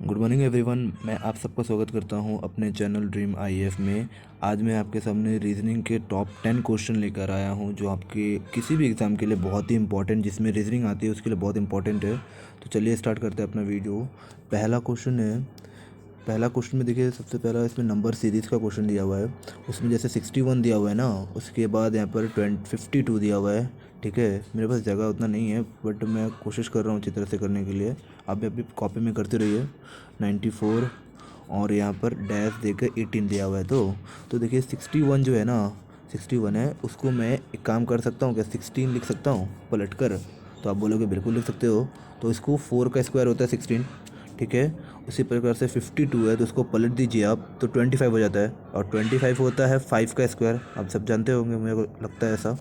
Good morning everyone. मैं आप सबका स्वागत करता हूं अपने चैनल ड्रीम आईएएफ में। आज मैं आपके सामने रीजनिंग के टॉप 10 क्वेश्चन लेकर आया हूं जो आपके किसी भी एग्ज़ाम के लिए बहुत ही इंपॉर्टेंट, जिसमें रीजनिंग आती है उसके लिए बहुत इंपॉर्टेंट है। तो चलिए स्टार्ट करते हैं अपना वीडियो। पहला क्वेश्चन में देखिए, सबसे पहला इसमें नंबर सीरीज़ का क्वेश्चन दिया हुआ है। उसमें जैसे 61 दिया हुआ है ना, उसके बाद यहाँ पर 52 दिया हुआ है। ठीक है, मेरे पास जगह उतना नहीं है बट मैं कोशिश कर रहा हूँ अच्छी तरह से करने के लिए। आप भी अपनी कॉपी में करते रहिए। 94 और यहाँ पर डैश देकर 18 दिया हुआ है। तो देखिए 61 जो है ना, 61 है, उसको मैं एक काम कर सकता हूँ क्या, 16 लिख सकता हूँ पलट कर। तो आप बोलोगे बिल्कुल लिख सकते हो। तो इसको 4 का स्क्वायर होता है 16। ठीक है, उसी प्रकार से 52 है तो उसको पलट दीजिए आप, तो 25 हो जाता है। और 25 होता है 5 का स्क्वायर, आप सब जानते होंगे, मेरे को लगता है ऐसा।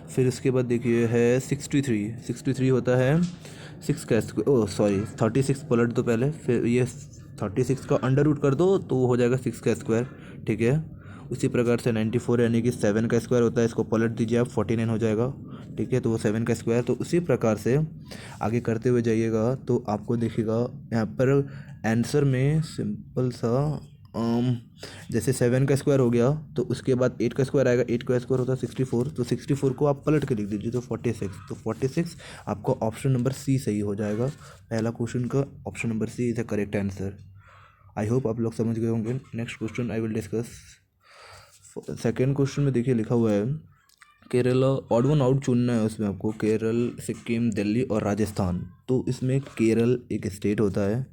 फिर उसके बाद देखिए है 63 होता है 6 का स्क्वायर, ओ सॉरी 36 पलट दो पहले, फिर ये 36 का अंडर रूट कर दो तो हो जाएगा 6 का स्क्वायर। ठीक है, उसी प्रकार से 94 यानी कि 7 का स्क्वायर होता है, इसको पलट दीजिए आप, 49 हो जाएगा। ठीक है, तो वो 7 का स्क्वायर। तो उसी प्रकार से आगे करते हुए जाइएगा तो आपको देखिएगा यहाँ पर आंसर में सिंपल सा जैसे 7 का स्क्वायर हो गया तो उसके बाद 8 का स्क्वायर आएगा। 8 का स्क्वायर होता है 64, तो 64 को आप पलट के लिख दीजिए तो 46। तो 46 आपका ऑप्शन नंबर सी सही हो जाएगा। पहला क्वेश्चन का option number C is the correct answer. I hope आप लोग समझ गए होंगे। Next question I will discuss. Second question में देखिए लिखा हुआ है केरला, ऑड वन आउट चुनना है उसमें आपको, केरल, सिक्किम, दिल्ली और राजस्थान। तो इसमें केरल एक स्टेट होता है,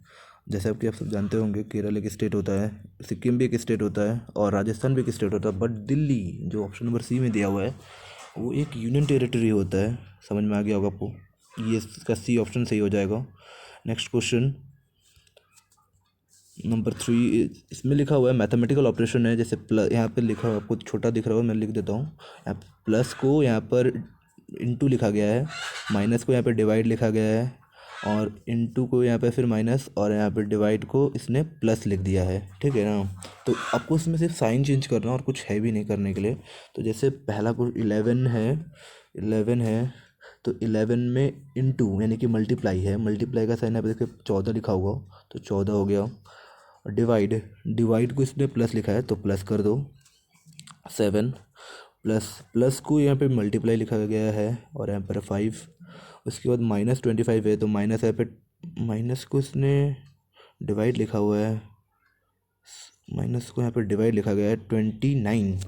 जैसे आप सब जानते होंगे, केरल एक स्टेट होता है, सिक्किम भी एक स्टेट होता है और राजस्थान भी एक स्टेट होता है। बट दिल्ली जो ऑप्शन नंबर सी में दिया हुआ है वो एक यूनियन टेरिटरी होता है। समझ में आ गया होगा आपको, ये इसका सी ऑप्शन सही हो जाएगा। नेक्स्ट क्वेश्चन नंबर 3, इसमें लिखा हुआ है मैथमेटिकल ऑपरेशन है। जैसे प्लस, यहाँ पे लिखा हुआ आपको छोटा दिख रहा होगा, मैं लिख देता हूँ। यहाँ प्लस को यहाँ पर इंटू लिखा गया है, माइनस को यहाँ पे डिवाइड लिखा गया है, और इंटू को यहाँ पे फिर माइनस, और यहाँ पे डिवाइड को इसने प्लस लिख दिया है। ठीक है ना, तो आपको इसमें सिर्फ साइन चेंज करना और कुछ है भी नहीं करने के लिए। तो जैसे पहला कुछ 11 है तो 11 में इंटू यानी कि मल्टीप्लाई है, मल्टीप्लाई का साइन यहाँ पे देखिए 14 लिखा हुआ, तो 14 हो गया। डिवाइड को इसने प्लस लिखा है तो प्लस कर दो 7, प्लस प्लस को यहाँ पे मल्टीप्लाई लिखा गया है और यहाँ पर 5। उसके बाद -25 है तो माइनस यहाँ पे, माइनस को इसने डिवाइड लिखा हुआ है, माइनस को यहाँ पे डिवाइड लिखा गया है 29।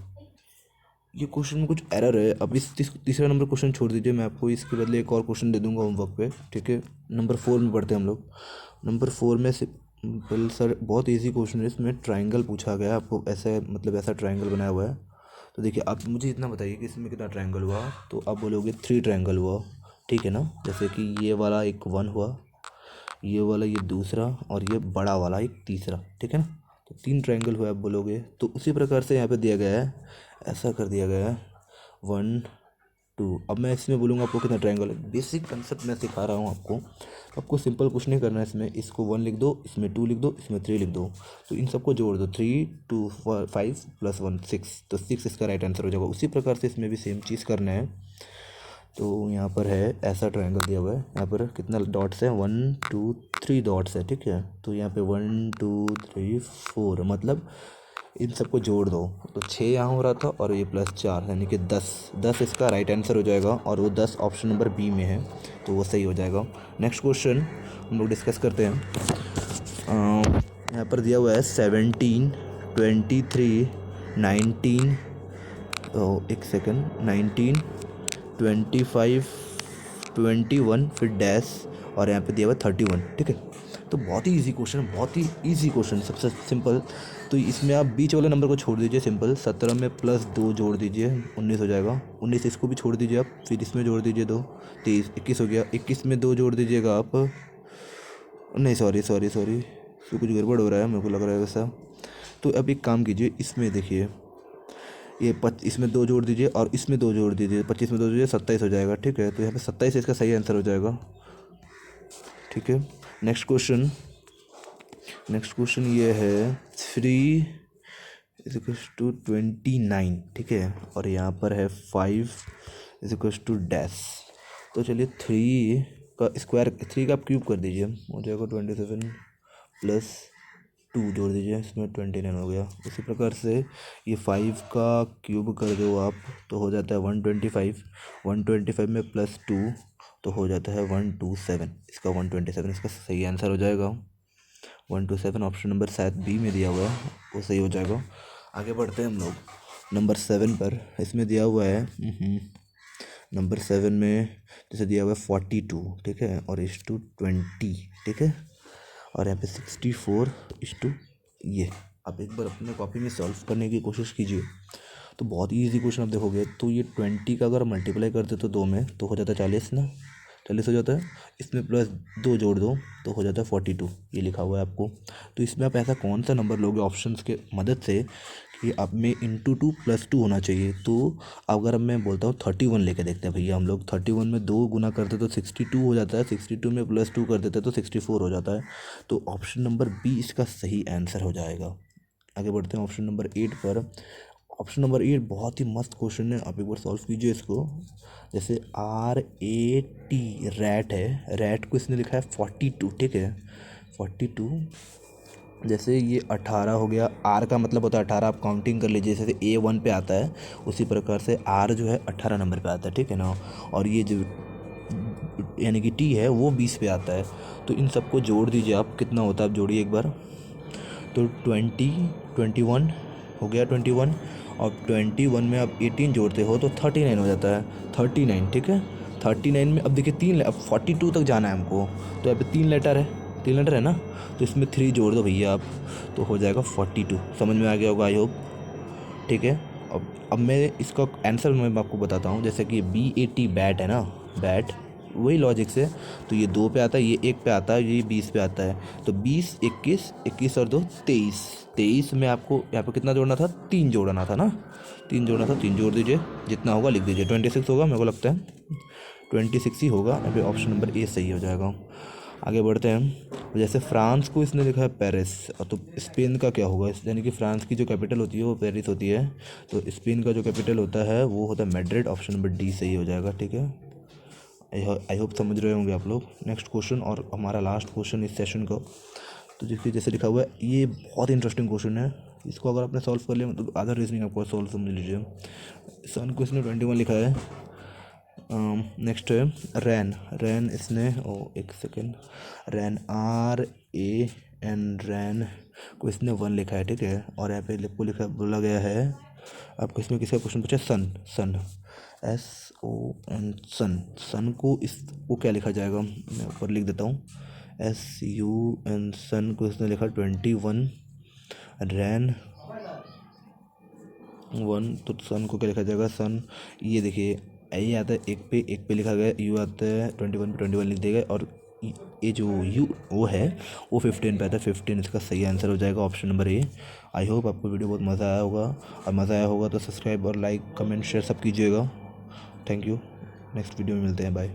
ये क्वेश्चन में कुछ एरर है। अब इस तीसरा नंबर क्वेश्चन छोड़ दीजिए, मैं आपको इसके बदले एक और क्वेश्चन दे दूंगा होमवर्क पे। ठीक है, नंबर 4 में पढ़ते हैं हम लोग। नंबर 4 में सिंपल सर, बहुत इजी क्वेश्चन है। इसमें ट्राइंगल पूछा गया है आपको, ऐसे मतलब ऐसा ट्राइंगल बनाया हुआ है। तो देखिए आप मुझे इतना बताइए कि इसमें कितना ट्राइंगल हुआ, तो आप बोलोगे 3 ट्राइंगल हुआ। ठीक है ना, जैसे कि ये वाला एक 1 हुआ, ये वाला ये दूसरा, और ये बड़ा वाला एक तीसरा। ठीक है ना, तो 3 ट्रायंगल हुआ आप बोलोगे। तो उसी प्रकार से यहाँ पे दिया गया है, ऐसा कर दिया गया है 1 2। अब मैं इसमें बोलूँगा आपको कितना ट्रायंगल है। बेसिक कंसेप्ट मैं सिखा रहा हूँ आपको सिंपल कुछ नहीं करना है। इसमें इसको 1 लिख दो, इसमें 2 लिख दो, इसमें 3 लिख दो, तो इन सबको जोड़ दो, 3 2 5 + 1 6, तो 6 इसका राइट आंसर हो जाएगा। उसी प्रकार से इसमें भी सेम चीज़ करना है। तो यहाँ पर है ऐसा ट्रायंगल दिया हुआ है, यहाँ पर कितना डॉट्स है, 1 2 3 डॉट्स है। ठीक है, तो यहाँ पे 1 2 3 4, मतलब इन सबको जोड़ दो तो 6 यहाँ हो रहा था और ये +4 यानी कि 10 इसका राइट आंसर हो जाएगा, और वो 10 ऑप्शन नंबर बी में है, तो वो सही हो जाएगा। नेक्स्ट क्वेश्चन हम लोग डिस्कस करते हैं। यहाँ पर दिया हुआ है 17 23 19, एक सेकेंड, 19 25 21 फिर डैश, और यहाँ पे दिया हुआ 31। ठीक है, तो बहुत ही इजी क्वेश्चन, बहुत ही इजी क्वेश्चन, सबसे सिंपल। तो इसमें आप बीच वाले नंबर को छोड़ दीजिए, सिंपल 17 में +2 जोड़ दीजिए 19 हो जाएगा। 19 इसको भी छोड़ दीजिए आप, फिर इसमें जोड़ दीजिए 2, 23 21 हो गया। 21 में 2 जोड़ दीजिएगा आप, नहीं सॉरी तो कुछ गड़बड़ हो रहा है मेरे को लग रहा है वैसा। तो अब एक काम कीजिए, इसमें देखिए ये इसमें 2 जोड़ दीजिए और इसमें 2 जोड़ दीजिए, 25 में 2 दीजिए 27 हो जाएगा। ठीक है, तो यहाँ पे 27 इसका सही आंसर हो जाएगा। ठीक है, नेक्स्ट क्वेश्चन ये है 3 = 29। ठीक है, और यहाँ पर है 5 = डैश। तो चलिए 3 का स्क्वायर, 3 का आप क्यूब कर दीजिए, हो जाएगा 27 प्लस 2 जोड़ दीजिए, इसमें 29 हो गया। उसी प्रकार से ये 5 का क्यूब कर दो आप तो हो जाता है 125। 125 में प्लस 2 तो हो जाता है 127। इसका 127 इसका सही आंसर हो जाएगा। 127 ऑप्शन नंबर शायद बी में दिया हुआ है, वो सही हो जाएगा। आगे बढ़ते हैं हम लोग नंबर 7 पर। इसमें दिया हुआ है नंबर 7 में जैसे दिया हुआ है 42, ठीक है, और /20, ठीक है, और यहाँ पे 64 ये। आप एक बार अपने कॉपी में सॉल्व करने की कोशिश कीजिए, तो बहुत ही ईजी क्वेश्चन आप देखोगे। तो ये 20 का अगर मल्टीप्लाई करते तो 2 में तो हो जाता है 40 ना, 40 हो जाता है। इसमें प्लस 2 जोड़ दो तो हो जाता है 42, ये लिखा हुआ है आपको। तो इसमें आप ऐसा कौन सा नंबर लोगे ऑप्शंस के मदद से कि आप में ×2 + 2 होना चाहिए। तो अगर अब मैं बोलता हूँ 31 लेके देखते हैं भैया, हम लोग 31 में 2 गुना करते तो 62 हो जाता है, 62 में प्लस 2 कर देते तो 64 हो जाता है। तो ऑप्शन नंबर बी इसका सही आंसर हो जाएगा। आगे बढ़ते हैं ऑप्शन नंबर 8 पर। ऑप्शन नंबर 8 बहुत ही मस्त क्वेश्चन है, आप एक बार सॉल्व कीजिए इसको। जैसे RAT रैट है, रैट को इसने लिखा है 42, ठीक है, 42। जैसे ये 18 हो गया, आर का मतलब होता है 18, आप काउंटिंग कर लीजिए। जैसे A1 पे आता है उसी प्रकार से आर जो है 18 नंबर पे आता है, ठीक है ना। और ये जो यानी कि टी है वो 20 पे आता है। तो इन सबको जोड़ दीजिए आप, कितना होता है आप जोड़िए एक बार। तो 21 हो गया 21, और 21 में आप 18 जोड़ते हो तो 39 हो जाता है, 39, ठीक है। 39 में अब देखिए अब 42 तक जाना है हमको, तो यहाँ पे 3 लेटर है ना, तो इसमें 3 जोड़ दो भैया आप, तो हो जाएगा 42। समझ में आ गया होगा आई होप, ठीक है। अब मैं इसका आंसर मैं आपको बताता हूँ। जैसे कि BAT बैट है ना, बैट, वही लॉजिक से। तो ये 2 पे आता है, ये 1 पे आता है, ये 20 पे आता है। तो 20, 21, 21 और 2 23। 23 में आपको यहाँ पे कितना जोड़ना था, 3 जोड़ना था ना, 3 जोड़ना था, 3 जोड़ दीजिए, जितना होगा लिख दीजिए। 26 होगा, मेरे को लगता है 26 ही होगा। यहाँ पे ऑप्शन नंबर ए सही हो जाएगा। आगे बढ़ते हैं। जैसे फ्रांस को इसने लिखा है पेरिस, तो स्पेन का क्या होगा, यानी कि फ्रांस की जो कैपिटल होती है वो पेरिस होती है, तो स्पेन का जो कैपिटल होता है वो होता है मैड्रिड। ऑप्शन नंबर डी सही हो जाएगा, ठीक है। आई होप समझ रहे होंगे आप लोग। नेक्स्ट क्वेश्चन और हमारा लास्ट क्वेश्चन इस सेशन का। तो देखिए जैसे लिखा हुआ है, ये बहुत इंटरेस्टिंग क्वेश्चन है। इसको अगर आपने सॉल्व कर लिया तो आधा रीजनिंग आपको सॉल्व समझ लीजिए। सन को इसने 21 लिखा है। नेक्स्ट है रैन इसने एक सेकेंड, RAN रैन को इसने 1 लिखा है, ठीक है। और यहाँ पे को लिखा बोला गया है आपको, इसमें किसका क्वेश्चन पूछा, सन SON सन को इसको क्या लिखा जाएगा, मैं ऊपर लिख देता हूँ, SUN सन को इसने लिखा 21, रैन 1, तो सन को क्या लिखा जाएगा, सन, ये देखिए ए आता है एक पे लिखा गया, यू आता है 21 पे 21 लिख देगा, और ये जो यू वो है वो 15 पे आता है, 15 इसका सही आंसर हो जाएगा, option number A. I hope आपको वीडियो बहुत मज़ा आया होगा, और मज़ा आया होगा तो सब्सक्राइब और लाइक कमेंट शेयर सब कीजिएगा। Thank you. नेक्स्ट वीडियो में मिलते हैं, बाय।